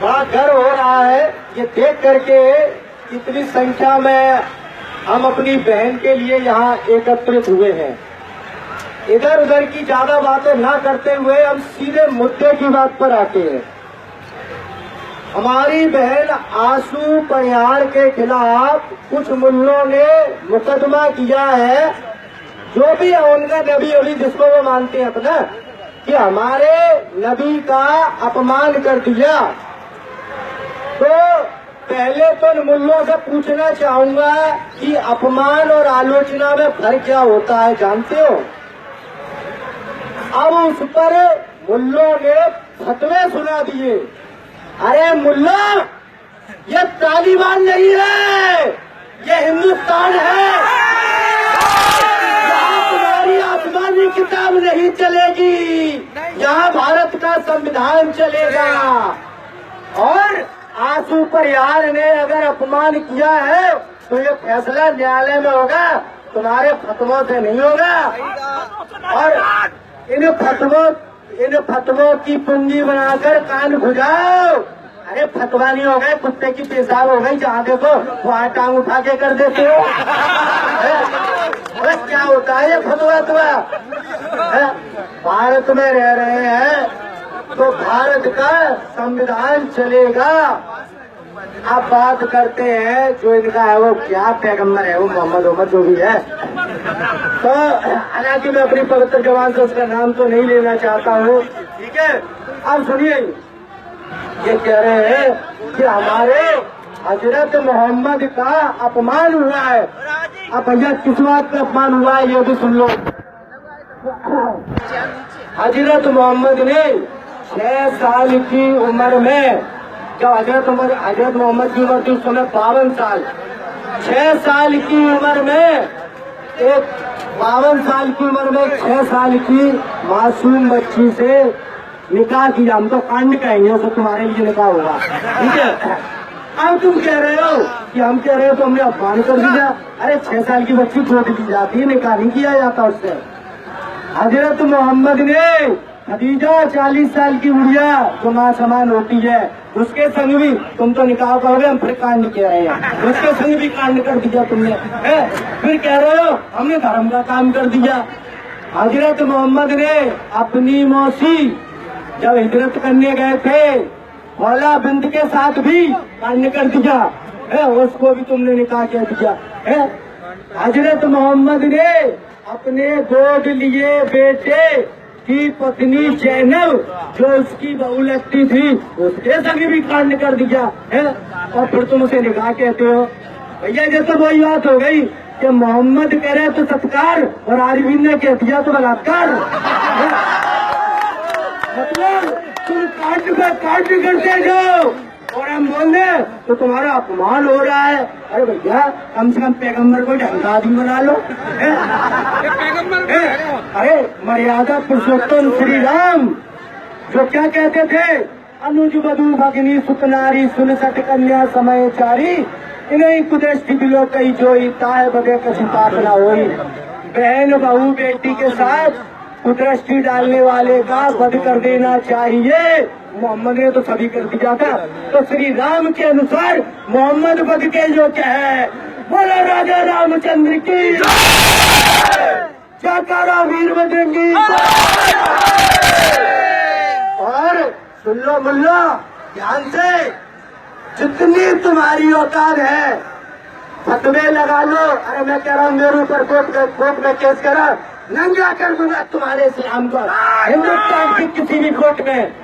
बड़ा गर्व हो रहा है ये देख करके इतनी संख्या में हम अपनी बहन के लिए यहाँ एकत्रित हुए हैं। इधर उधर की ज्यादा बातें ना करते हुए हम सीधे मुद्दे की बात पर आते हैं। हमारी बहन आशु परिहार के खिलाफ कुछ मुल्लों ने मुकदमा किया है, जो भी है उनका नबी अली जिसको वो मानते हैं अपना, कि हमारे नबी का अपमान कर दिया। तो पहले तो इन मुल्लों से पूछना चाहूंगा कि अपमान और आलोचना में फर्क क्या होता है, जानते हो? अब उस पर मुल्लों ने फतवे सुना दिए। अरे मुल्ला, ये तालिबान नहीं है, ये हिंदुस्तान है। यहाँ तुम्हारी आसमानी किताब नहीं चलेगी, यहाँ भारत का संविधान चलेगा। और आशु परिहार ने अगर अपमान किया है तो ये फैसला न्यायालय में होगा, तुम्हारे फतवों से नहीं होगा। और इन फतवों की पूंजी बनाकर कान खुजाओ। अरे फतवा नहीं हो गए, कुत्ते की पेशाब हो गई, जहाँ देखो वहाँ टांग उठा के कर देते हो। बस क्या होता है ये फतवा? भारत में रह रहे हैं तो भारत का संविधान चलेगा। आप बात करते हैं जो इनका है वो क्या पैगंबर है, वो मोहम्मद जो भी है। तो हालांकि मैं अपनी पवित्र जबान से उसका नाम तो नहीं लेना चाहता हूँ, ठीक है। अब सुनिए, ये कह रहे हैं कि हमारे हजरत मोहम्मद का अपमान हुआ है। अब भैया किस बात का अपमान हुआ है ये भी सुन लो। हजरत मोहम्मद ने 6 साल की उम्र में, जब हजरत मोहम्मद की उम्र थी उस समय 52 साल, 6 साल की उम्र में 52 साल की उम्र में 6 साल की मासूम बच्ची से निकाह किया। हम तो कांड कहेंगे तो तुम्हारे लिए निकाह होगा, ठीक है। अब तुम कह रहे हो कि हम कह रहे हो तो हमने अपमान कर दिया। अरे 6 साल की बच्ची गोद ली जाती है, निकाह नहीं किया जाता उससे। हजरत मोहम्मद ने खदीजा 40 साल की बुढ़िया जो माँ समान होती है उसके संग भी, तुम तो निकाह करोगे, हम फिर कांड कह रहे हैं, उसके संग भी कांड कर दिया तुमने, है? फिर कह रहे हो हमने धर्म का काम कर दिया। हजरत मोहम्मद ने अपनी मौसी जब हिजरत करने गए थे मौला बिंद के साथ भी कांड कर दिया, है? उसको भी तुमने निकाह कह दिया, है? हजरत मोहम्मद ने अपने गोद लिए बेटे की पत्नी जैनब जो उसकी बहू लगती थी उसके संग भी कांड कर दिया, है? और फिर तुम उसे निकाह कहते हो। भैया ये तो वही बात हो गई कि मोहम्मद कह रहे तो सत्कार और आरबी ने कह दिया तो बलात्कार। मतलब तुम कांड करते जाओ और हम बोल रहे तो तुम्हारा अपमान हो रहा है। अरे भैया कम से कम पैगंबर को ढंग का आदमी बना लो। अरे मर्यादा पुरुषोत्तम श्री राम जो क्या कहते थे, अनुज बधु भगनी सुतनारी सुन सत कन्या समय चारी, इन्हीं कुदृष्टि बिलो कई जोई ताय बदे कसी पाप ना होई। बहन बहू बेटी के साथ कुदृष्टि डालने वाले का वध कर देना चाहिए। मोहम्मद ने तो सभी कर दिया था, तो श्री राम के अनुसार मोहम्मद वध के जो क्या है, बोला राजा रामचंद्र की जयकारा वीर बजरंगी। और सुन लो मुल्ला ध्यान से, जितनी तुम्हारी औकात है फतवे लगा लो। अरे मैं कह रहा हूँ मेरे ऊपर कोर्ट में केस करा, नंगा कर दूंगा तुम्हारे इस्लाम को हिंदुस्तान की किसी भी कोर्ट में।